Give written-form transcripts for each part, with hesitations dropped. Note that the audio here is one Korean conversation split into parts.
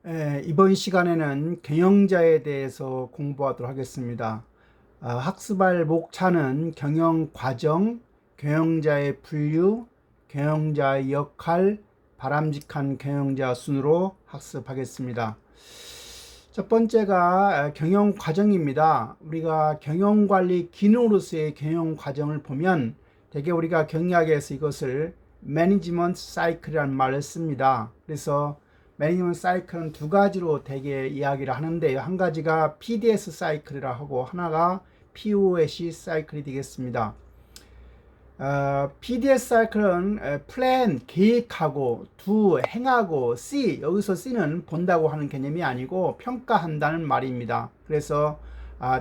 이번 시간에는 경영자에 대해서 공부하도록 하겠습니다. 학습할 목차는 경영과정, 경영자의 분류, 경영자의 역할, 바람직한 경영자 순으로 학습하겠습니다. 첫 번째가 경영과정입니다. 우리가 경영관리 기능으로서의 경영과정을 보면 대개 우리가 경영학에서 이것을 매니지먼트 사이클이라는 말을 씁니다. 그래서 매니지먼트 사이클은 두 가지로 대개 이야기를 하는데요. 한 가지가 PDS 사이클이라 하고 하나가 POS 사이클이 되겠습니다. PDS 사이클은 플랜, 계획하고, do, 행하고, see, 여기서 C는 본다고 하는 개념이 아니고 평가한다는 말입니다. 그래서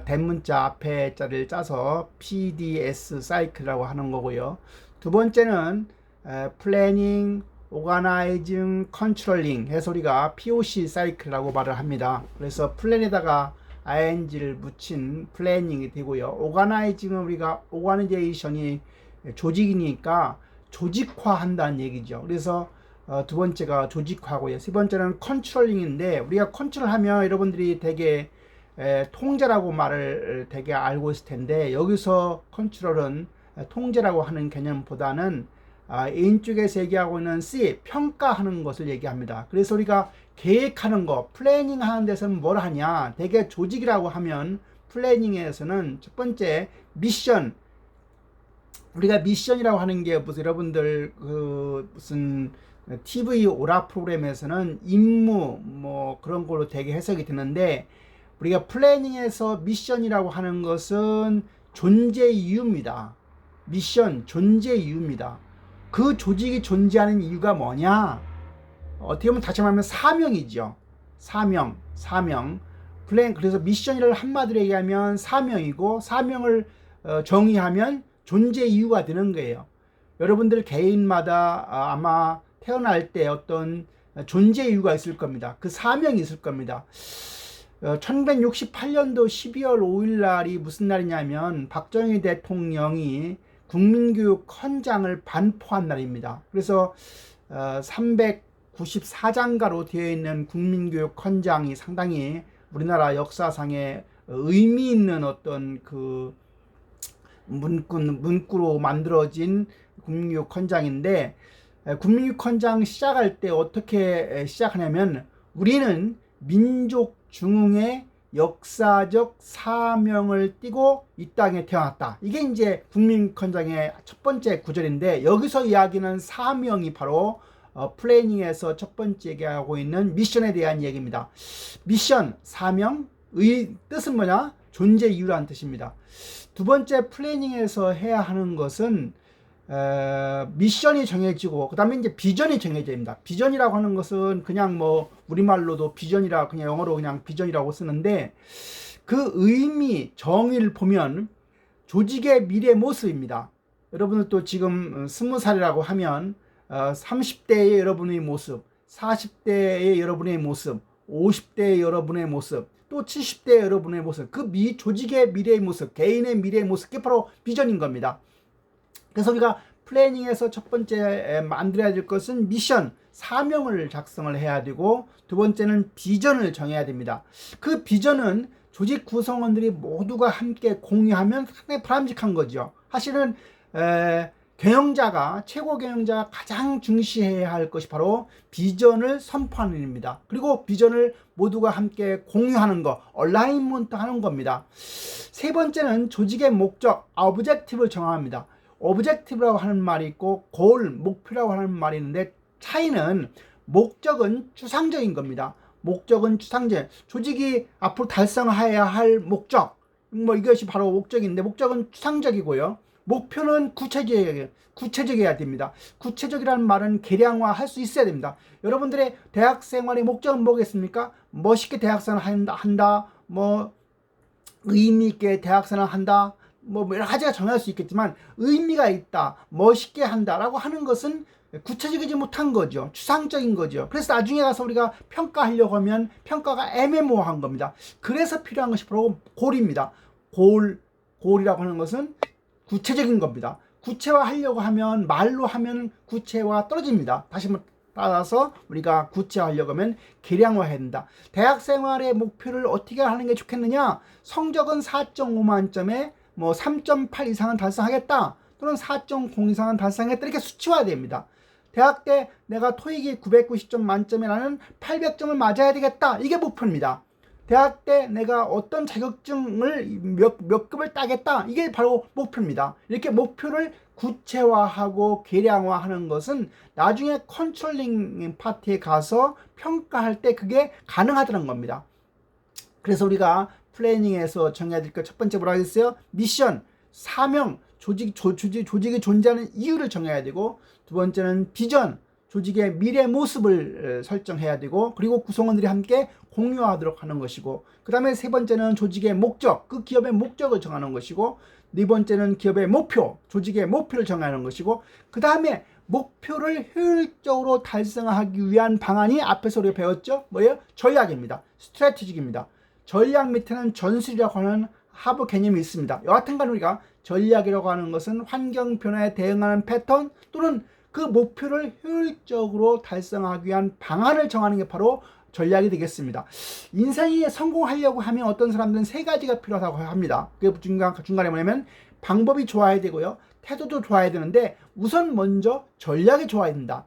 대문자 앞에 자를 짜서 PDS 사이클이라고 하는 거고요. 두 번째는 플래닝, 오가나이징, 컨트롤링 해서 우리가 POC 사이클이라고 말을 합니다. 그래서 플랜에다가 ing를 붙인 플래닝이 되고요. 오가나이징은 우리가 오가나이제이션이 조직이니까 조직화한다는 얘기죠. 그래서 두 번째가 조직화고요. 세 번째는 컨트롤링인데 우리가 컨트롤하면 여러분들이 되게 통제라고 말을 되게 알고 있을 텐데 여기서 컨트롤은 통제라고 하는 개념보다는 A 쪽에서 얘기하고 있는 C, 평가하는 것을 얘기합니다. 그래서 우리가 계획하는 거, 플래닝 하는 데서는 뭘 하냐? 대개 조직이라고 하면 플래닝에서는 첫 번째 미션, 우리가 미션이라고 하는 게 무슨 여러분들 무슨 TV 오락 프로그램에서는 임무 뭐 그런 걸로 되게 해석이 되는데 우리가 플래닝에서 미션이라고 하는 것은 존재 이유입니다. 미션, 존재 이유입니다. 그 조직이 존재하는 이유가 뭐냐? 어떻게 보면 다시 말하면 사명이죠. 사명. 플랜, 그래서 미션이를 한마디로 얘기하면 사명이고 사명을 정의하면 존재 이유가 되는 거예요. 여러분들 개인마다 아마 태어날 때 어떤 존재 이유가 있을 겁니다. 그 사명이 있을 겁니다. 1968년도 12월 5일 날이 무슨 날이냐면 박정희 대통령이 국민교육 헌장을 반포한 날입니다. 그래서 394장가로 되어 있는 국민교육 헌장이 상당히 우리나라 역사상에 의미 있는 어떤 그 문구로 만들어진 국민교육 헌장인데 국민교육 헌장 시작할 때 어떻게 시작하냐면 우리는 민족 중흥의 역사적 사명을 띠고 이 땅에 태어났다. 이게 이제 국민헌장의 첫 번째 구절인데 여기서 이야기는 사명이 바로 플래닝에서 첫 번째 얘기하고 있는 미션에 대한 얘기입니다. 미션, 사명, 의 뜻은 뭐냐? 존재 이유라는 뜻입니다. 두 번째 플래닝에서 해야 하는 것은 미션이 정해지고 그 다음에 이제 비전이 정해집니다. 비전이라고 하는 것은 그냥 뭐 우리말로도 비전이라 그냥 영어로 그냥 비전이라고 쓰는데 그 의미 정의를 보면 조직의 미래 모습입니다. 여러분들도 지금 20살이라고 하면 30대의 여러분의 모습, 40대의 여러분의 모습, 50대의 여러분의 모습, 또 70대의 여러분의 모습, 그 조직의 미래의 모습, 개인의 미래의 모습, 그게 바로 비전인 겁니다. 그래서 우리가 플래닝에서 첫 번째 만들어야 될 것은 미션, 사명을 작성을 해야 되고 두 번째는 비전을 정해야 됩니다. 그 비전은 조직 구성원들이 모두가 함께 공유하면 상당히 바람직한 거죠. 사실은 경영자가 최고 경영자가 가장 중시해야 할 것이 바로 비전을 선포하는 일입니다. 그리고 비전을 모두가 함께 공유하는 거, 얼라인먼트 하는 겁니다. 세 번째는 조직의 목적, 오브젝티브를 정합니다. 오브젝티브라고 하는 말이 있고 골, 목표라고 하는 말이 있는데 차이는 목적은 추상적인 겁니다. 목적은 추상적, 조직이 앞으로 달성해야 할 목적, 뭐 이것이 바로 목적인데 목적은 추상적이고요. 목표는 구체적이어야 됩니다. 구체적이라는 말은 계량화할 수 있어야 됩니다. 여러분들의 대학생활의 목적은 뭐겠습니까? 멋있게 대학생활 한다, 뭐 의미 있게 대학생활 한다, 뭐 여러 가지가 정할 수 있겠지만 의미가 있다, 멋있게 한다라고 하는 것은 구체적이지 못한 거죠. 추상적인 거죠. 그래서 나중에 가서 우리가 평가하려고 하면 평가가 애매모호한 겁니다. 그래서 필요한 것이 바로 골입니다. 골이라고 하는 것은 구체적인 겁니다. 구체화하려고 하면 말로 하면 구체화 떨어집니다. 다시 따라서 우리가 구체화하려고 하면 계량화해야 된다. 대학 생활의 목표를 어떻게 하는 게 좋겠느냐? 성적은 4.5 만점에 뭐 3.8 이상은 달성하겠다. 또는 4.0 이상은 달성하겠다. 이렇게 수치화해야 됩니다. 대학 때 내가 토익이 990점 만점에 나는 800점을 맞아야 되겠다. 이게 목표입니다. 대학 때 내가 어떤 자격증을 몇 급을 따겠다. 이게 바로 목표입니다. 이렇게 목표를 구체화하고 계량화하는 것은 나중에 컨트롤링 파트에 가서 평가할 때 그게 가능하다는 겁니다. 그래서 우리가 플래닝에서 정해야 될 것 첫 번째 뭐라고 했어요? 미션, 사명, 조직이 존재하는 이유를 정해야 되고, 두 번째는 비전, 조직의 미래 모습을 설정해야 되고, 그리고 구성원들이 함께 공유하도록 하는 것이고, 그 다음에 세 번째는 조직의 목적, 그 기업의 목적을 정하는 것이고, 네 번째는 기업의 목표, 조직의 목표를 정하는 것이고, 그 다음에 목표를 효율적으로 달성하기 위한 방안이 앞에서 우리가 배웠죠? 뭐예요? 전략입니다. 스트래티직입니다. 전략 밑에는 전술이라고 하는 하부 개념이 있습니다. 여하튼간 우리가 전략이라고 하는 것은 환경 변화에 대응하는 패턴 또는 그 목표를 효율적으로 달성하기 위한 방안을 정하는 게 바로 전략이 되겠습니다. 인생에 성공하려고 하면 어떤 사람들은 세 가지가 필요하다고 합니다. 그게 중간에 뭐냐면 방법이 좋아야 되고요. 태도도 좋아야 되는데 우선 먼저 전략이 좋아야 된다.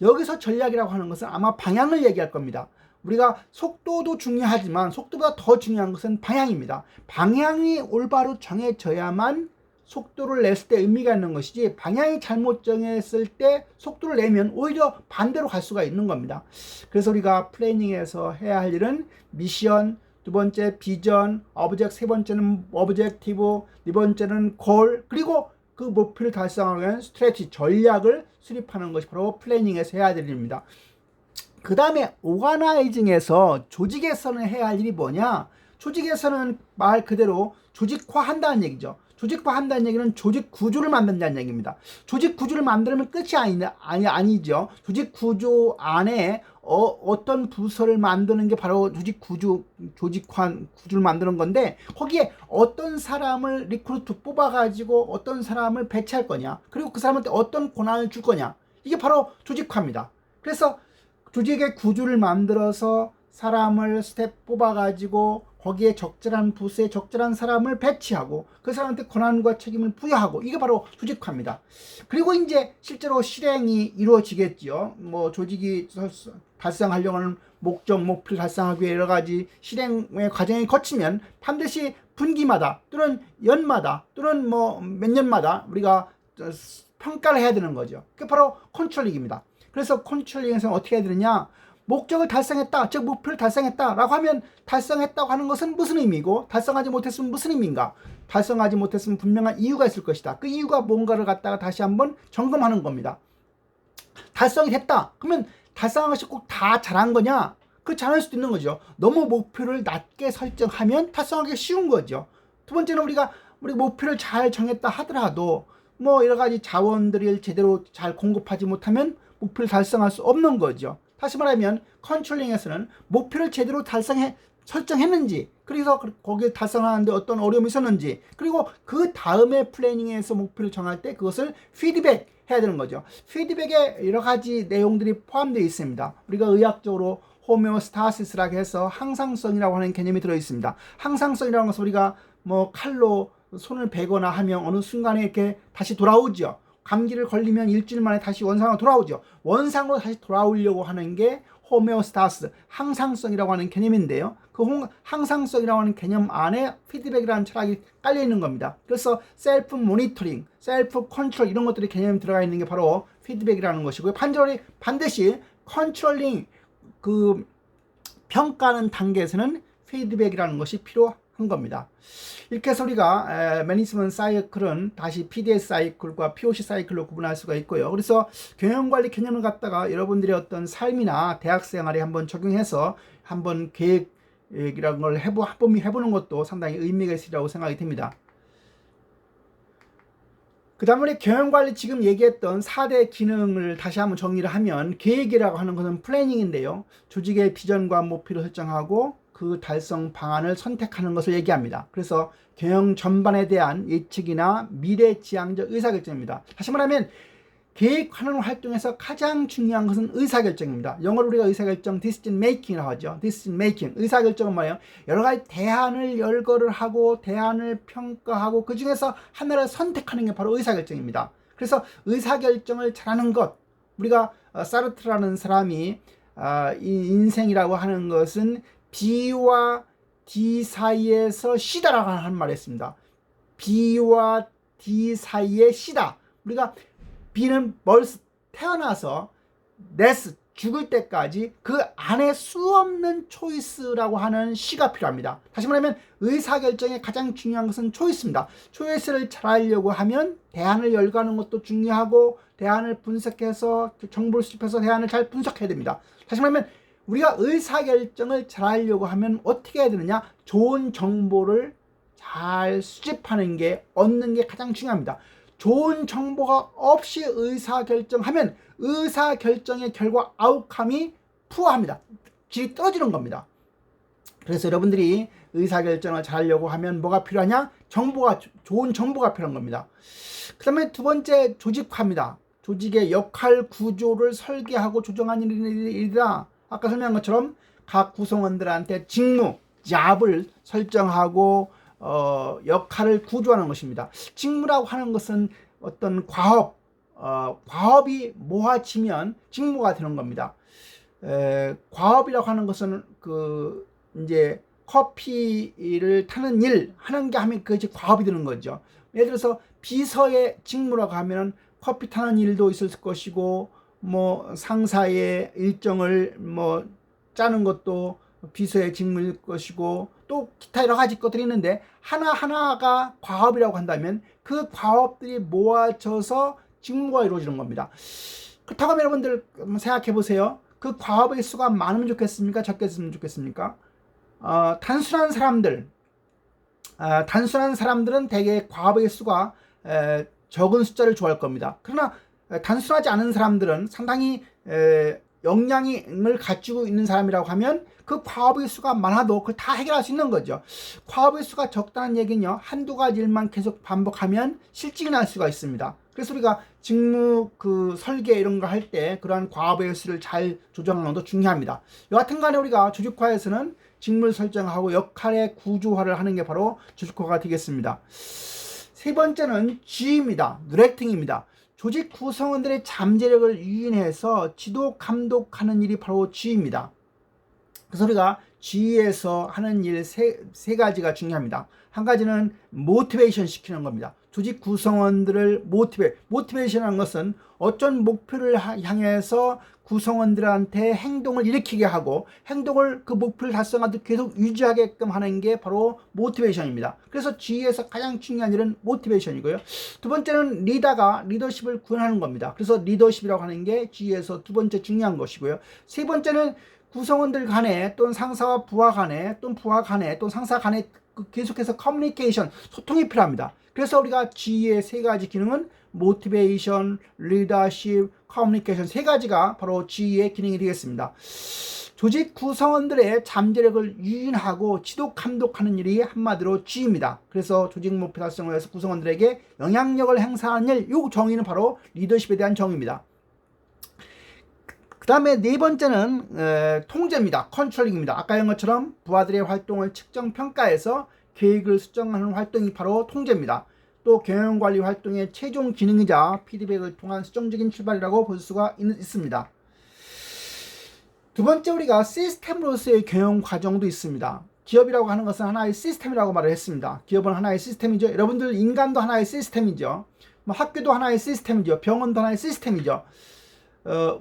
여기서 전략이라고 하는 것은 아마 방향을 얘기할 겁니다. 우리가 속도도 중요하지만 속도보다 더 중요한 것은 방향입니다. 방향이 올바로 정해져야만 속도를 냈을 때 의미가 있는 것이지, 방향이 잘못 정했을 때 속도를 내면 오히려 반대로 갈 수가 있는 겁니다. 그래서 우리가 플래닝에서 해야 할 일은 미션, 두 번째 비전, 세 번째는 오브젝티브, 네 번째는 골, 그리고 그 목표를 달성하기 위한 스트래티지, 전략을 수립하는 것이 바로 플래닝에서 해야 될 일입니다. 그 다음에 오가나이징에서 조직에서는 해야 할 일이 뭐냐? 조직에서는 말 그대로 조직화한다는 얘기죠. 조직화한다는 얘기는 조직 구조를 만든다는 얘기입니다. 조직 구조를 만들면 끝이 아니죠. 조직 구조 안에 어떤 부서를 만드는 게 바로 조직화 구조를 만드는 건데, 거기에 어떤 사람을 리크루트 뽑아가지고 어떤 사람을 배치할 거냐, 그리고 그 사람한테 어떤 권한을 줄 거냐, 이게 바로 조직화입니다. 그래서 조직의 구조를 만들어서 사람을 스텝 뽑아가지고 거기에 적절한 부서에 적절한 사람을 배치하고 그 사람한테 권한과 책임을 부여하고, 이게 바로 조직화입니다. 그리고 이제 실제로 실행이 이루어지겠죠. 뭐 조직이 달성하려고 하는 목적, 목표를 달성하기 위해 여러 가지 실행의 과정이 거치면 반드시 분기마다 또는 연마다 또는 뭐 몇 년마다 우리가 평가를 해야 되는 거죠. 그게 바로 컨트롤링입니다. 그래서 컨트롤링에서는 어떻게 해야 되느냐? 목적을 달성했다, 즉 목표를 달성했다라고 하면 달성했다고 하는 것은 무슨 의미고, 달성하지 못했으면 무슨 의미인가? 달성하지 못했으면 분명한 이유가 있을 것이다. 그 이유가 뭔가를 갖다가 다시 한번 점검하는 겁니다. 달성이 됐다. 그러면 달성한 것이 꼭 다 잘한 거냐? 그 잘할 수도 있는 거죠. 너무 목표를 낮게 설정하면 달성하기 쉬운 거죠. 두 번째는 우리 목표를 잘 정했다 하더라도 뭐 여러 가지 자원들을 제대로 잘 공급하지 못하면 목표를 달성할 수 없는 거죠. 다시 말하면 컨트롤링에서는 목표를 제대로 설정했는지, 그래서 거기에 달성하는데 어떤 어려움이 있었는지, 그리고 그 다음에 플래닝에서 목표를 정할 때 그것을 피드백 해야 되는 거죠. 피드백에 여러 가지 내용들이 포함되어 있습니다. 우리가 의학적으로 호메오스타시스라고 해서 항상성이라고 하는 개념이 들어 있습니다. 항상성이라는 것은 우리가 뭐 칼로 손을 베거나 하면 어느 순간에 이렇게 다시 돌아오죠. 감기를 걸리면 일주일 만에 다시 원상으로 돌아오죠. 원상으로 다시 돌아오려고 하는 게 호메오스타스, 항상성이라고 하는 개념인데요. 그 항상성이라고 하는 개념 안에 피드백이라는 철학이 깔려 있는 겁니다. 그래서 셀프 모니터링, 셀프 컨트롤, 이런 것들이 개념이 들어가 있는 게 바로 피드백이라는 것이고요. 반드시 컨트롤링, 그 평가하는 단계에서는 피드백이라는 것이 필요한 겁니다. 이렇게 해서 우리가 매니지먼트 사이클은 다시 PDS 사이클과 POC 사이클로 구분할 수가 있고요. 그래서 경영관리 개념을 갖다가 여러분들의 어떤 삶이나 대학생활에 한번 적용해서 한번 계획이라는 걸 해보는 것도 상당히 의미가 있으리라고 생각이 됩니다. 그 다음에 우리 경영관리 지금 얘기했던 4대 기능을 다시 한번 정리를 하면, 계획이라고 하는 것은 플래닝인데요. 조직의 비전과 목표를 설정하고 그 달성 방안을 선택하는 것을 얘기합니다. 그래서 경영 전반에 대한 예측이나 미래지향적 의사결정입니다. 다시 말하면 계획하는 활동에서 가장 중요한 것은 의사결정입니다. 영어로 우리가 의사결정 decision making이라고 하죠. decision making. 의사결정은 뭐예요? 여러 가지 대안을 열거를 하고 대안을 평가하고 그 중에서 하나를 선택하는 게 바로 의사결정입니다. 그래서 의사결정을 잘하는 것, 우리가 사르트라는 사람이 이 인생이라고 하는 것은 B와 D 사이에서 C다라고 하는 말을 했습니다. B와 D 사이의 C다. 우리가 B는 벌써 태어나서 죽을 때까지 그 안에 수없는 초이스라고 하는 C가 필요합니다. 다시 말하면 의사결정의 가장 중요한 것은 초이스입니다. 초이스를 잘하려고 하면 대안을 열거하는 것도 중요하고 대안을 분석해서 정보를 수집해서 대안을 잘 분석해야 됩니다. 다시 말하면 우리가 의사결정을 잘하려고 하면 어떻게 해야 되느냐? 좋은 정보를 잘 수집하는 게 얻는 게 가장 중요합니다. 좋은 정보가 없이 의사결정하면 의사결정의 결과 아웃컴이 푸어합니다. 질이 떨어지는 겁니다. 그래서 여러분들이 의사결정을 잘하려고 하면 뭐가 필요하냐? 좋은 정보가 필요한 겁니다. 그 다음에 두 번째, 조직화입니다. 조직의 역할 구조를 설계하고 조정하는 일이다. 아까 설명한 것처럼 각 구성원들한테 직무, 잡을 설정하고 역할을 구조하는 것입니다. 직무라고 하는 것은 어떤 과업이 모아지면 직무가 되는 겁니다. 과업이라고 하는 것은 이제 커피를 타는 일 하는 게 하면 그것이 과업이 되는 거죠. 예를 들어서 비서의 직무라고 하면 커피 타는 일도 있을 것이고 뭐 상사의 일정을 뭐 짜는 것도 비서의 직무일 것이고 또 기타 여러 가지 것들이 있는데 하나하나가 과업이라고 한다면 그 과업들이 모아져서 직무가 이루어지는 겁니다. 그렇다고 하면 여러분들 생각해 보세요. 그 과업의 수가 많으면 좋겠습니까? 적겠으면 좋겠습니까? 단순한 사람들은 대개 과업의 수가 적은 숫자를 좋아할 겁니다. 그러나 단순하지 않은 사람들은 상당히 역량을 가지고 있는 사람이라고 하면 그 과업의 수가 많아도 그걸 다 해결할 수 있는 거죠. 과업의 수가 적다는 얘기는요, 한두 가지 일만 계속 반복하면 실직이 날 수가 있습니다. 그래서 우리가 직무 설계 이런 거 할 때 그러한 과업의 수를 잘 조정하는 것도 중요합니다. 여하튼 간에 우리가 조직화에서는 직무를 설정하고 역할의 구조화를 하는 게 바로 조직화가 되겠습니다. 세 번째는 G입니다. 디렉팅입니다. 조직 구성원들의 잠재력을 유인해서 지도 감독하는 일이 바로 G입니다. 그래서 우리가 G에서 하는 일 세 가지가 중요합니다. 한 가지는 모티베이션 시키는 겁니다. 조직 구성원들을 모티베이션이라는 것은 어떤 목표를 향해서 구성원들한테 행동을 일으키게 하고 행동을 그 목표를 달성하도록 계속 유지하게끔 하는 게 바로 모티베이션입니다. 그래서 G에서 가장 중요한 일은 모티베이션이고요. 두 번째는 리더십을 구현하는 겁니다. 그래서 리더십이라고 하는 게 G에서 두 번째 중요한 것이고요. 세 번째는 구성원들 간에 또는 상사와 부하 간에 또는 부하 간에 또는 상사 간에 계속해서 커뮤니케이션, 소통이 필요합니다. 그래서 우리가 G의 세 가지 기능은 모티베이션, 리더십, 커뮤니케이션 세 가지가 바로 G의 기능이 되겠습니다. 조직 구성원들의 잠재력을 유인하고 지도 감독하는 일이 한마디로 G입니다. 그래서 조직 목표 달성을 위해서 구성원들에게 영향력을 행사하는 일, 이 정의는 바로 리더십에 대한 정의입니다. 그 다음에 네 번째는 통제입니다. 컨트롤링입니다. 아까 한 것처럼 부하들의 활동을 측정 평가해서 계획을 수정하는 활동이 바로 통제입니다. 또 경영관리 활동의 최종 기능이자 피드백을 통한 수정적인 출발이라고 볼 수가 있습니다. 두 번째, 우리가 시스템으로서의 경영 과정도 있습니다. 기업이라고 하는 것은 하나의 시스템이라고 말을 했습니다. 기업은 하나의 시스템이죠. 여러분들 인간도 하나의 시스템이죠. 학교도 하나의 시스템이죠. 병원도 하나의 시스템이죠.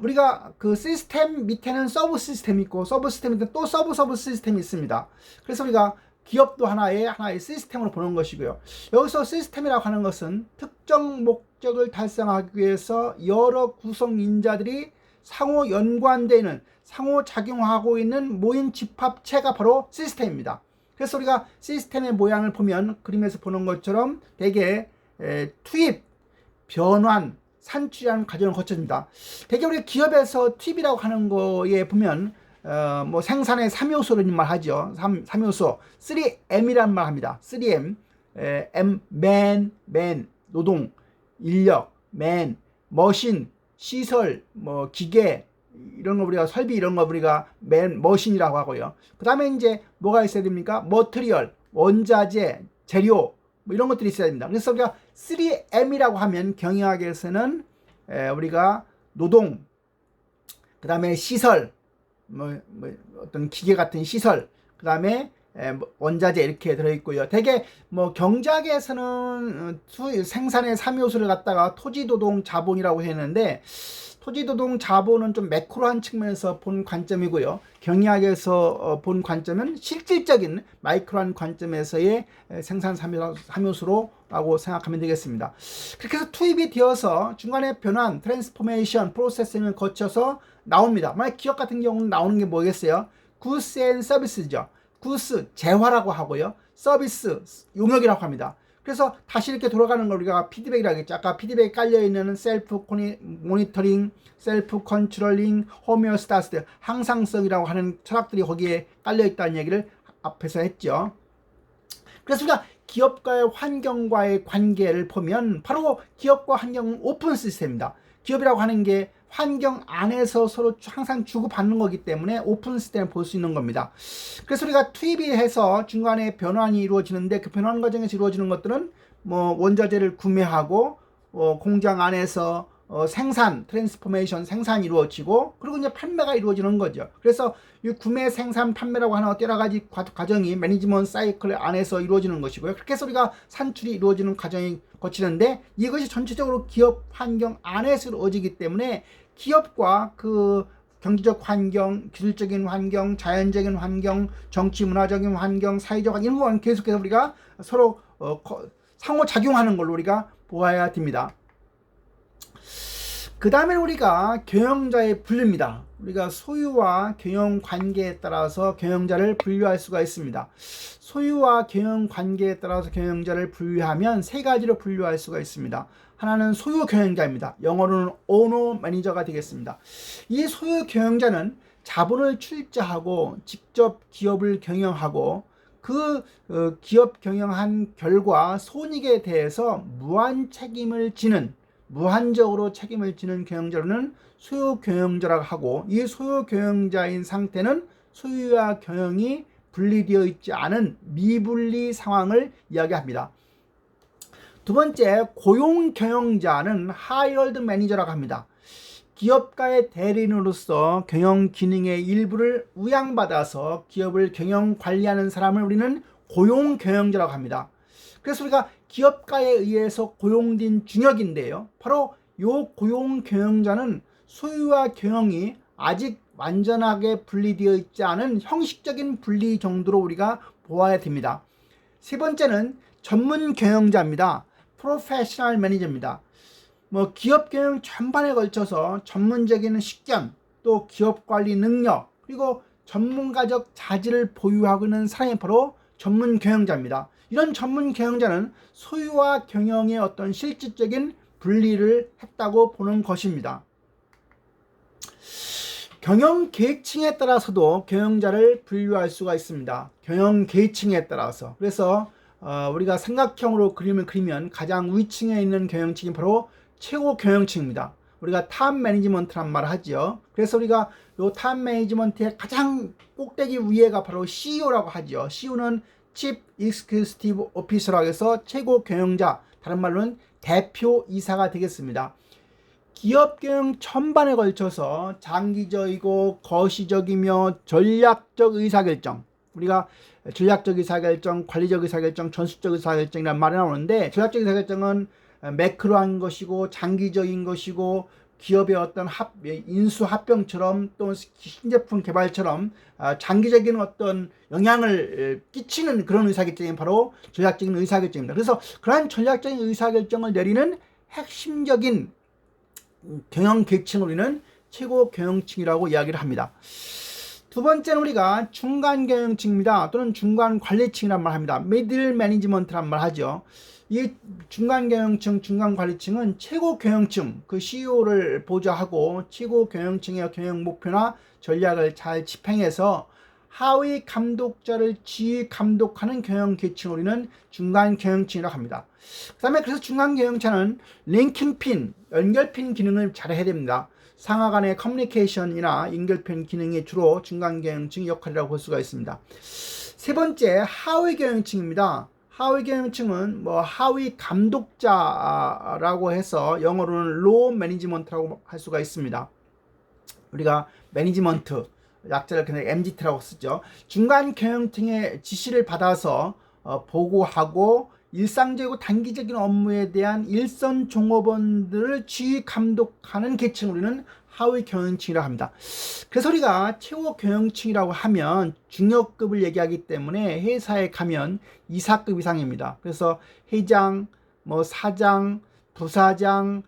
우리가 그 시스템 밑에는 서브 시스템이 있고 서브 시스템 밑에 또 서브 시스템이 있습니다. 그래서 우리가 기업도 하나의 시스템으로 보는 것이고요. 여기서 시스템이라고 하는 것은 특정 목적을 달성하기 위해서 여러 구성 인자들이 상호 연관되어 있는, 상호 작용하고 있는 모임 집합체가 바로 시스템입니다. 그래서 우리가 시스템의 모양을 보면 그림에서 보는 것처럼 대개 투입, 변환, 산출이라는 과정을 거쳐집니다. 대개 우리 기업에서 투입이라고 하는 거에 보면 생산의 3요소를 말하죠. 3요소. 3M이란 말 합니다. 3M. M, man, 노동, 인력, man, 머신, 시설, 뭐 기계 이런 거 우리가 설비 이런 거 우리가 머신이라고 하고요. 그 다음에 이제 뭐가 있어야 됩니까? 머티리얼, 원자재, 재료 뭐 이런 것들이 있어야 됩니다. 그래서 우리가 3M이라고 하면 경영학에서는 우리가 노동, 그 다음에 시설, 뭐 어떤 기계 같은 시설, 그 다음에 원자재 이렇게 들어있고요. 대개 뭐 경제학에서는 생산의 3요소를 갖다가 토지노동 자본이라고 했는데 토지노동 자본은 좀 매크로한 측면에서 본 관점이고요. 경영학에서 본 관점은 실질적인 마이크로한 관점에서의 생산 3요소로라고 생각하면 되겠습니다. 그렇게 해서 투입이 되어서 중간에 변환, 트랜스포메이션, 프로세싱을 거쳐서 나옵니다. 만약 기업 같은 경우는 나오는 게 뭐겠어요? 구스 앤 서비스죠. 구스, 재화라고 하고요. 서비스, 용역이라고 합니다. 그래서 다시 이렇게 돌아가는 걸 우리가 피드백이라고 했죠. 아까 피드백이 깔려있는 셀프 모니터링, 셀프 컨트롤링, 호메오스타스, 항상성이라고 하는 철학들이 거기에 깔려있다는 얘기를 앞에서 했죠. 그래서 우리가 기업과의 환경과의 관계를 보면 바로 기업과 환경은 오픈 시스템입니다. 기업이라고 하는 게 환경 안에서 서로 항상 주고받는 거기 때문에 오픈 시스템을 볼 수 있는 겁니다. 그래서 우리가 투입이 해서 중간에 변환이 이루어지는데 그 변환 과정에서 이루어지는 것들은 뭐 원자재를 구매하고 공장 안에서 생산, 트랜스포메이션 생산이 이루어지고 그리고 이제 판매가 이루어지는 거죠. 그래서 이 구매, 생산, 판매라고 하는 여러 가지 과정이 매니지먼트 사이클 안에서 이루어지는 것이고요. 그렇게 해서 우리가 산출이 이루어지는 과정이 거치는데 이것이 전체적으로 기업 환경 안에서 이루어지기 때문에 기업과 그 경제적 환경, 기술적인 환경, 자연적인 환경, 정치 문화적인 환경, 사회적 환경 이런 건 계속해서 우리가 서로 상호작용하는 걸로 우리가 보아야 됩니다. 그 다음에 우리가 경영자의 분류입니다. 우리가 소유와 경영 관계에 따라서 경영자를 분류할 수가 있습니다. 소유와 경영 관계에 따라서 경영자를 분류하면 세 가지로 분류할 수가 있습니다. 하나는 소유 경영자입니다. 영어로는 오너 매니저가 되겠습니다. 이 소유 경영자는 자본을 출자하고 직접 기업을 경영하고 그 기업 경영한 결과 손익에 대해서 무한적으로 책임을 지는 경영자로는 소유 경영자라고 하고 이 소유 경영자인 상태는 소유와 경영이 분리되어 있지 않은 미분리 상황을 이야기합니다. 두 번째, 고용 경영자는 하이럴드 매니저라고 합니다. 기업가의 대리인으로서 경영 기능의 일부를 우양받아서 기업을 경영 관리하는 사람을 우리는 고용 경영자라고 합니다. 그래서 우리가 기업가에 의해서 고용된 중역인데요. 바로 이 고용 경영자는 소유와 경영이 아직 완전하게 분리되어 있지 않은 형식적인 분리 정도로 우리가 보아야 됩니다. 세 번째는 전문 경영자입니다. 프로페셔널 매니저입니다. 기업 경영 전반에 걸쳐서 전문적인 식견, 또 기업 관리 능력, 그리고 전문가적 자질을 보유하고 있는 사람이 바로 전문 경영자입니다. 이런 전문 경영자는 소유와 경영의 어떤 실질적인 분리를 했다고 보는 것입니다. 경영 계층에 따라서도 경영자를 분류할 수가 있습니다. 경영 계층에 따라서. 그래서 우리가 삼각형으로 그림을 그리면 가장 위층에 있는 경영층이 바로 최고 경영층입니다. 우리가 탑 매니지먼트란 말을 하죠. 그래서 우리가 이 탑 매니지먼트의 가장 꼭대기 위에가 바로 CEO라고 하죠. CEO는 Chief Executive Officer라고 해서 최고 경영자, 다른 말로는 대표이사가 되겠습니다. 기업 경영 전반에 걸쳐서 장기적이고 거시적이며 전략적 의사결정, 우리가 전략적 의사결정, 관리적 의사결정, 전술적 의사결정이라는 말이 나오는데 전략적 의사결정은 매크로한 것이고 장기적인 것이고 기업의 어떤 인수 합병처럼 또 신제품 개발처럼 장기적인 어떤 영향을 끼치는 그런 의사결정이 바로 전략적인 의사결정입니다. 그래서 그러한 전략적인 의사결정을 내리는 핵심적인 경영 계층을 우리는 최고 경영층이라고 이야기를 합니다. 두 번째는 우리가 중간 경영층입니다. 또는 중간 관리층이란 말 합니다. 미들 매니지먼트란 말 하죠. 이 중간 경영층, 중간 관리층은 최고 경영층, 그 CEO를 보좌하고 최고 경영층의 경영 목표나 전략을 잘 집행해서 하위 감독자를 지휘 감독하는 경영 계층을 우리는 중간 경영층이라고 합니다. 그 다음에 그래서 중간 경영자는 링킹핀, 연결핀 기능을 잘 해야 됩니다. 상하 간의 커뮤니케이션이나 연결핀 기능이 주로 중간 경영층 역할이라고 볼 수가 있습니다. 세 번째, 하위 경영층입니다. 하위 경영층은 뭐 하위 감독자라고 해서 영어로는 로우 매니지먼트라고 할 수가 있습니다. 우리가 매니지먼트 약자를 그냥 MGT라고 쓰죠. 중간 경영층의 지시를 받아서 보고하고 일상적이고 단기적인 업무에 대한 일선 종업원들을 지휘 감독하는 계층을 우리는 하위 경영층이라고 합니다. 그래서 우리가 최고 경영층이라고 하면 중역급을 얘기하기 때문에 회사에 가면 이사급 이상입니다. 그래서 회장, 뭐 사장, 부사장,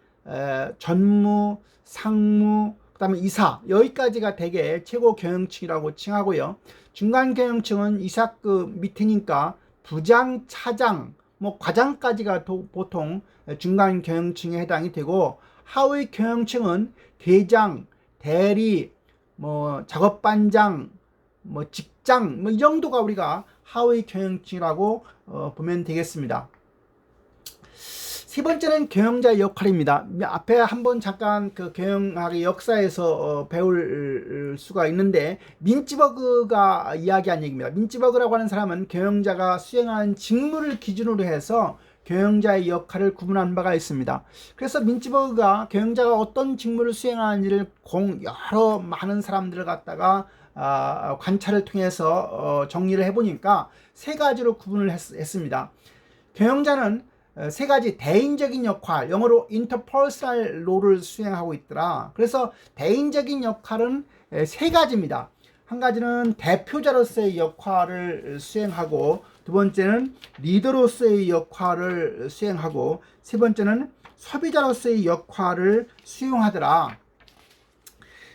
전무, 상무, 그 다음에 이사, 여기까지가 대개 최고 경영층이라고 칭하고요. 중간 경영층은 이사급 밑이니까 부장, 차장, 뭐 과장까지가 보통 중간 경영층에 해당이 되고, 하위 경영층은 대장, 대리, 뭐 작업반장, 뭐 직장, 뭐 이 정도가 우리가 하위 경영층이라고 보면 되겠습니다. 세 번째는 경영자의 역할입니다. 앞에 한번 잠깐 그 경영학의 역사에서 배울 수가 있는데, 민츠버그가 이야기한 얘기입니다. 민츠버그라고 하는 사람은 경영자가 수행하는 직무를 기준으로 해서 경영자의 역할을 구분한 바가 있습니다. 그래서 민츠버그가 경영자가 어떤 직무를 수행하는지를 여러 많은 사람들을 갖다가 관찰을 통해서 정리를 해보니까 세 가지로 구분을 했습니다. 경영자는 세 가지 대인적인 역할, 영어로 interpersonal role를 수행하고 있더라. 그래서 대인적인 역할은 세 가지입니다. 한 가지는 대표자로서의 역할을 수행하고, 두 번째는 리더로서의 역할을 수행하고, 세 번째는 소비자로서의 역할을 수용하더라.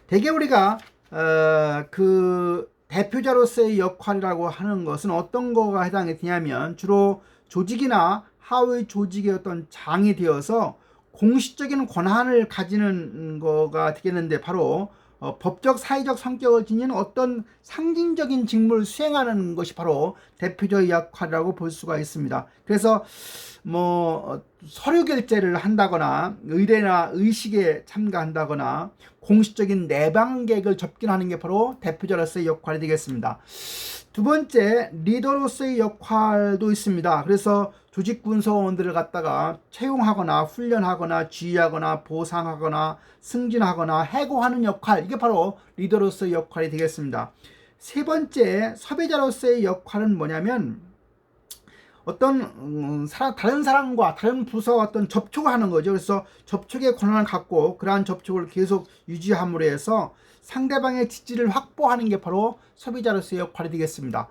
대개 우리가 그 대표자로서의 역할이라고 하는 것은 어떤 거가 해당이 되냐면, 주로 조직이나 하위 조직의 어떤 장이 되어서 공식적인 권한을 가지는 거가 되겠는데, 바로 법적 사회적 성격을 지닌 어떤 상징적인 직무를 수행하는 것이 바로 대표자의 역할이라고 볼 수가 있습니다. 그래서 뭐 서류 결제를 한다거나 의뢰나 의식에 참가한다거나 공식적인 내방객을 접견하는 게 바로 대표자로서의 역할이 되겠습니다. 두 번째, 리더로서의 역할도 있습니다. 그래서 조직 군사원들을 갖다가 채용하거나 훈련하거나 지휘하거나 보상하거나 승진하거나 해고하는 역할, 이게 바로 리더로서의 역할이 되겠습니다. 세 번째, 소비자로서의 역할은 뭐냐면, 어떤 다른 사람과 다른 부서와 어떤 접촉을 하는 거죠. 그래서 접촉의 권한을 갖고 그러한 접촉을 계속 유지함으로 해서 상대방의 지지를 확보하는 게 바로 소비자로서의 역할이 되겠습니다.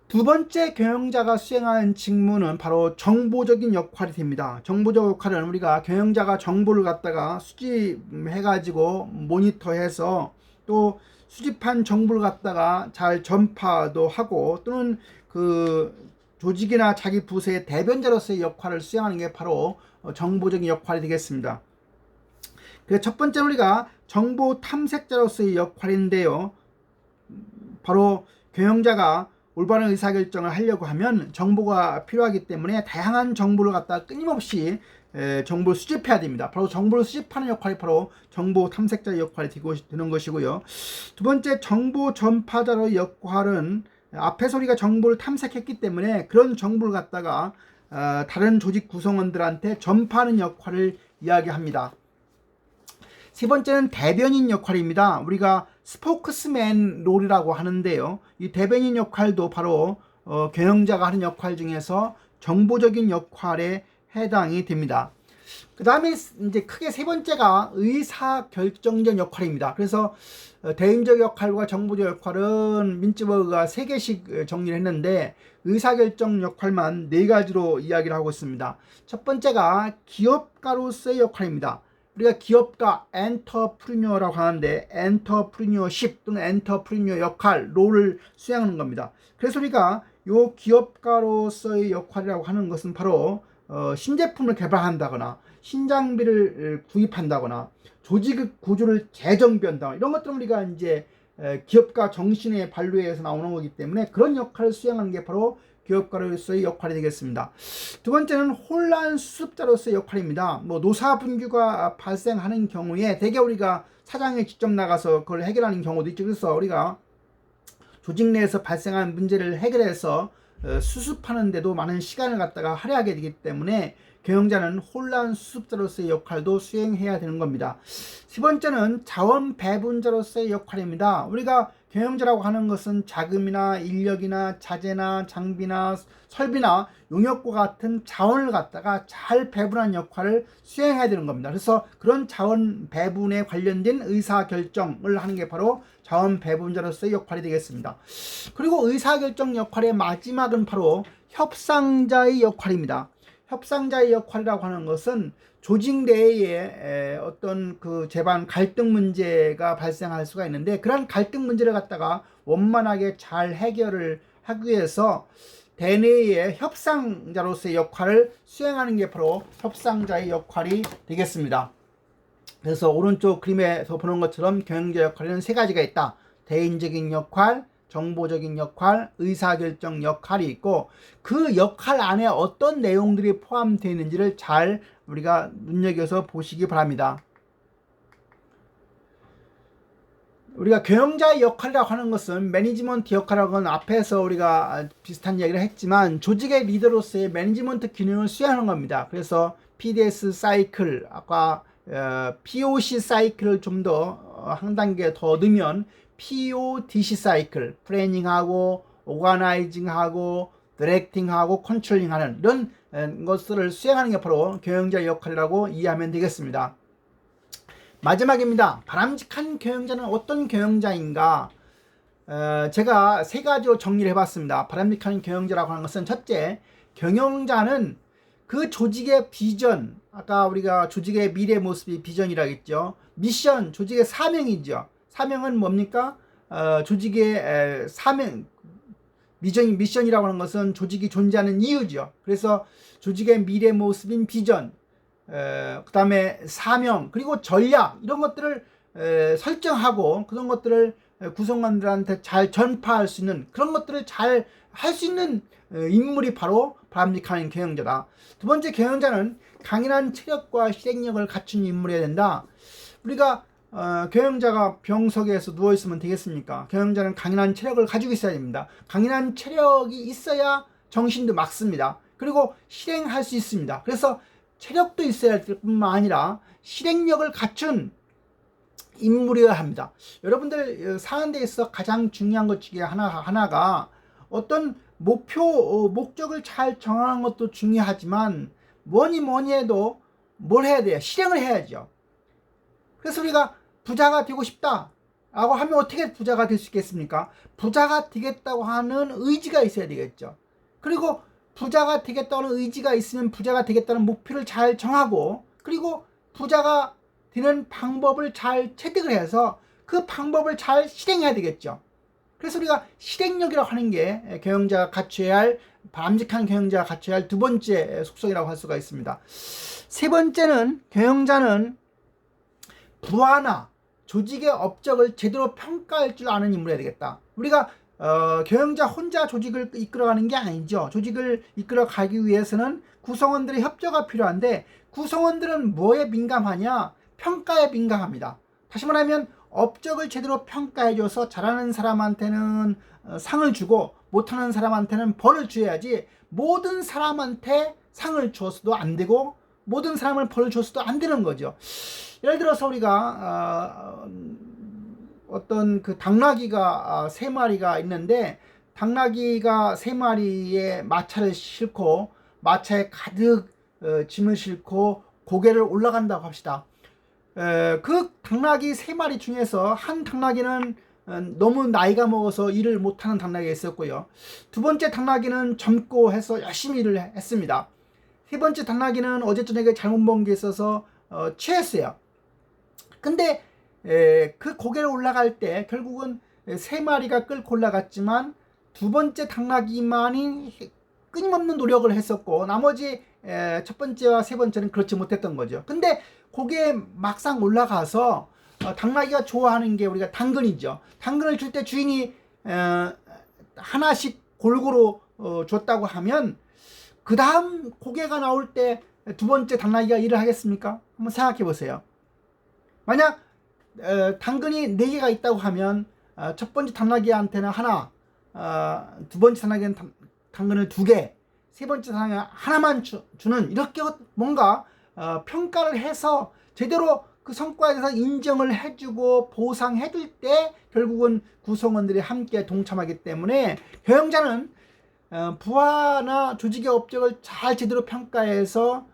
두 번째, 경영자가 수행하는 직무는 바로 정보적인 역할이 됩니다. 정보적 역할은 우리가 경영자가 정보를 갖다가 수집해가지고 모니터해서 또 수집한 정보를 갖다가 잘 전파도 하고, 또는 그 조직이나 자기 부서의 대변자로서의 역할을 수행하는 게 바로 정보적인 역할이 되겠습니다. 그래서 첫 번째는 우리가 정보 탐색자로서의 역할인데요. 바로 경영자가 올바른 의사결정을 하려고 하면 정보가 필요하기 때문에 다양한 정보를 갖다 끊임없이 정보를 수집해야 됩니다. 바로 정보를 수집하는 역할이 바로 정보 탐색자의 역할이 되는 것이고요. 두 번째, 정보 전파자의 역할은 앞에서 우리가 정보를 탐색했기 때문에 그런 정보를 갖다가 다른 조직 구성원들한테 전파하는 역할을 이야기합니다. 세 번째는 대변인 역할입니다. 우리가 스포크스맨 롤이라고 하는데요. 이 대변인 역할도 바로 경영자가 하는 역할 중에서 정보적인 역할에 해당이 됩니다. 그 다음에 이제 크게 세 번째가 의사결정적 역할입니다. 그래서 대인적 역할과 정보적 역할은 민츠버그가 3개씩 정리를 했는데, 의사결정 역할만 4가지로 이야기를 하고 있습니다. 첫 번째가 기업가로서의 역할입니다. 우리가 기업가 엔터프리니어라고 하는데, 엔터프리니어십 또는 엔터프리니어 역할, 롤을 수행하는 겁니다. 그래서 우리가 요 기업가로서의 역할이라고 하는 것은 바로 신제품을 개발한다거나 신장비를 구입한다거나 조직 구조를 재정비한다, 이런 것들은 우리가 이제 기업가 정신의 반류에서 나오는 거기 때문에 그런 역할을 수행하는 게 바로 기업가로서의 역할이 되겠습니다. 두 번째는 혼란 수습자로서의 역할입니다. 뭐 노사 분규가 발생하는 경우에 대개 우리가 사장이 직접 나가서 그걸 해결하는 경우도 있죠. 그래서 우리가 조직 내에서 발생한 문제를 해결해서 수습하는 데도 많은 시간을 갖다가 할애하게 되기 때문에 경영자는 혼란 수습자로서의 역할도 수행해야 되는 겁니다. 세 번째는 자원 배분자로서의 역할입니다. 우리가 경영자라고 하는 것은 자금이나 인력이나 자재나 장비나 설비나 용역과 같은 자원을 갖다가 잘 배분하는 역할을 수행해야 되는 겁니다. 그래서 그런 자원 배분에 관련된 의사결정을 하는 게 바로 자원 배분자로서의 역할이 되겠습니다. 그리고 의사결정 역할의 마지막은 바로 협상자의 역할입니다. 협상자의 역할이라고 하는 것은 조직 내에 어떤 그 재반 갈등 문제가 발생할 수가 있는데 그런 갈등 문제를 갖다가 원만하게 잘 해결을 하기 위해서 대내의 협상자로서의 역할을 수행하는 게 바로 협상자의 역할이 되겠습니다. 그래서 오른쪽 그림에서 보는 것처럼 경영자 역할에는 세 가지가 있다. 대인적인 역할, 정보적인 역할, 의사결정 역할이 있고 그 역할 안에 어떤 내용들이 포함되어 있는지를 잘 우리가 눈여겨서 보시기 바랍니다. 우리가 경영자의 역할이라고 하는 것은 매니지먼트 역할이라고 하는 앞에서 우리가 비슷한 이야기를 했지만 조직의 리더로서의 매니지먼트 기능을 수행하는 겁니다. 그래서 PDS 사이클, 아까 POC 사이클을 좀 더 한 단계 더 넣으면 PODC 사이클, 플래닝하고 오가나이징하고 디렉팅하고 컨트롤링하는 이런 것들을 수행하는 게 바로 경영자의 역할이라고 이해하면 되겠습니다. 마지막입니다. 바람직한 경영자는 어떤 경영자인가? 제가 세 가지로 정리를 해봤습니다. 바람직한 경영자라고 하는 것은 첫째, 경영자는 그 조직의 비전, 아까 우리가 조직의 미래 모습이 비전이라고 했죠. 미션, 조직의 사명이죠. 사명은 뭡니까? 조직의 사명, 미션이라고 하는 것은 조직이 존재하는 이유죠. 그래서 조직의 미래 모습인 비전, 그 다음에 사명, 그리고 전략, 이런 것들을 설정하고 그런 것들을 구성원들한테 잘 전파할 수 있는 그런 것들을 잘 할 수 있는 인물이 바로 바람직한 경영자다. 두 번째, 경영자는 강인한 체력과 실행력을 갖춘 인물이어야 된다. 우리가 경영자가 병석에서 누워있으면 되겠습니까? 경영자는 강인한 체력을 가지고 있어야 됩니다. 강인한 체력이 있어야 정신도 맑습니다. 그리고 실행할 수 있습니다. 그래서 체력도 있어야 할 뿐만 아니라 실행력을 갖춘 인물이어야 합니다. 여러분들 사는 데 있어 가장 중요한 것 중에 하나가 어떤 목적을 잘 정하는 것도 중요하지만 뭐니 해도 뭘 해야 돼요? 실행을 해야죠. 그래서 우리가 부자가 되고 싶다 라고 하면 어떻게 부자가 될 수 있겠습니까? 부자가 되겠다고 하는 의지가 있어야 되겠죠. 그리고 부자가 되겠다는 의지가 있으면 부자가 되겠다는 목표를 잘 정하고 그리고 부자가 되는 방법을 잘 체득을 해서 그 방법을 잘 실행해야 되겠죠. 그래서 우리가 실행력이라고 하는 게 경영자가 갖춰야 할, 바람직한 경영자가 갖춰야 할 두 번째 속성이라고 할 수가 있습니다. 세 번째는 경영자는 부하나 조직의 업적을 제대로 평가할 줄 아는 인물이어야 되겠다. 우리가 경영자 혼자 조직을 이끌어가는 게 아니죠. 조직을 이끌어가기 위해서는 구성원들의 협조가 필요한데 구성원들은 뭐에 민감하냐? 평가에 민감합니다. 다시 말하면 업적을 제대로 평가해줘서 잘하는 사람한테는 상을 주고 못하는 사람한테는 벌을 줘야지 모든 사람한테 상을 주어서도 안 되고 모든 사람을 벌을 줬어도 안 되는 거죠. 예를 들어서 우리가 어떤 그 당나귀가 세 마리가 있는데 당나귀가 세 마리의 마차를 싣고 마차에 가득 짐을 싣고 고개를 올라간다고 합시다. 그 당나귀 세 마리 중에서 한 당나귀는 너무 나이가 먹어서 일을 못하는 당나귀가 있었고요. 두 번째 당나귀는 젊고 해서 열심히 일을 했습니다. 세 번째 당나귀는 어제 저녁에 잘못 먹은 게 있어서 취했어요. 근데 그 고개를 올라갈 때 결국은 세 마리가 끌고 올라갔지만 두 번째 당나귀만이 끊임없는 노력을 했었고 나머지 첫 번째와 세 번째는 그렇지 못했던 거죠. 근데 거기에 막상 올라가서 당나귀가 좋아하는 게 우리가 당근이죠. 당근을 줄 때 주인이 하나씩 골고루 줬다고 하면 그 다음 고개가 나올 때 두 번째 당나귀가 일을 하겠습니까? 한번 생각해 보세요. 만약 당근이 4개가 있다고 하면 첫 번째 당나귀한테는 하나, 두 번째 당나귀는 당근을 2개, 세 번째 당나귀는 하나만 주는, 이렇게 뭔가 평가를 해서 제대로 그 성과에 대해서 인정을 해주고 보상해줄 때 결국은 구성원들이 함께 동참하기 때문에 경영자는 부하나 조직의 업적을 잘 제대로 평가해서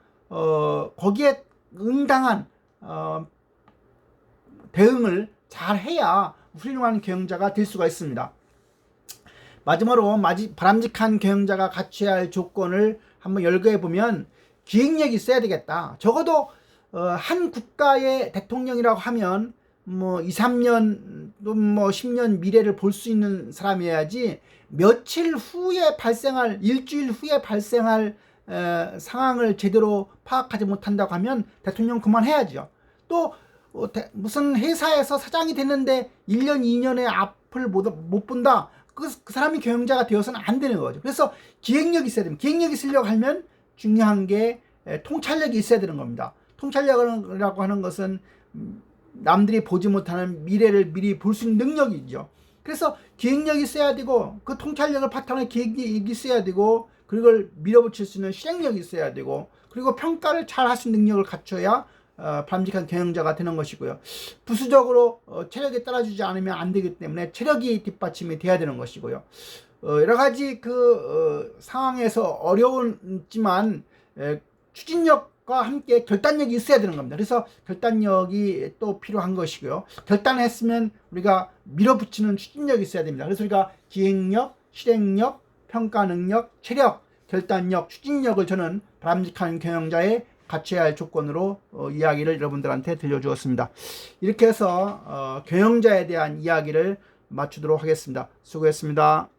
거기에 응당한 대응을 잘 해야 훌륭한 경영자가 될 수가 있습니다. 마지막으로 바람직한 경영자가 갖춰야 할 조건을 한번 열거해 보면 기획력이 있어야 되겠다. 적어도 한 국가의 대통령이라고 하면 뭐 2, 3년 또 뭐 10년 미래를 볼 수 있는 사람이어야지, 며칠 후에 발생할, 일주일 후에 발생할 상황을 제대로 파악하지 못한다고 하면 대통령 그만해야죠. 또 무슨 회사에서 사장이 됐는데 1년, 2년의 앞을 못 본다. 그 사람이 경영자가 되어서는 안 되는 거죠. 그래서 기획력이 있어야 됩니다. 기획력이 있으려고 하면 중요한 게 통찰력이 있어야 되는 겁니다. 통찰력이라고 하는 것은 남들이 보지 못하는 미래를 미리 볼 수 있는 능력이죠. 그래서 기획력이 있어야 되고, 그 통찰력을 바탕으로 기획력이 있어야 되고, 그걸 밀어붙일 수 있는 실행력이 있어야 되고, 그리고 평가를 잘 할 수 있는 능력을 갖춰야 바람직한 경영자가 되는 것이고요. 부수적으로 체력에 따라주지 않으면 안 되기 때문에 체력이 뒷받침이 돼야 되는 것이고요. 여러 가지 상황에서 어려웠지만 추진력과 함께 결단력이 있어야 되는 겁니다. 그래서 결단력이 또 필요한 것이고요. 결단했으면 우리가 밀어붙이는 추진력이 있어야 됩니다. 그래서 우리가 기획력, 실행력, 평가 능력, 체력, 결단력, 추진력을 저는 바람직한 경영자의 갖춰야 할 조건으로 이야기를 여러분들한테 들려주었습니다. 이렇게 해서 경영자에 대한 이야기를 마치도록 하겠습니다. 수고했습니다.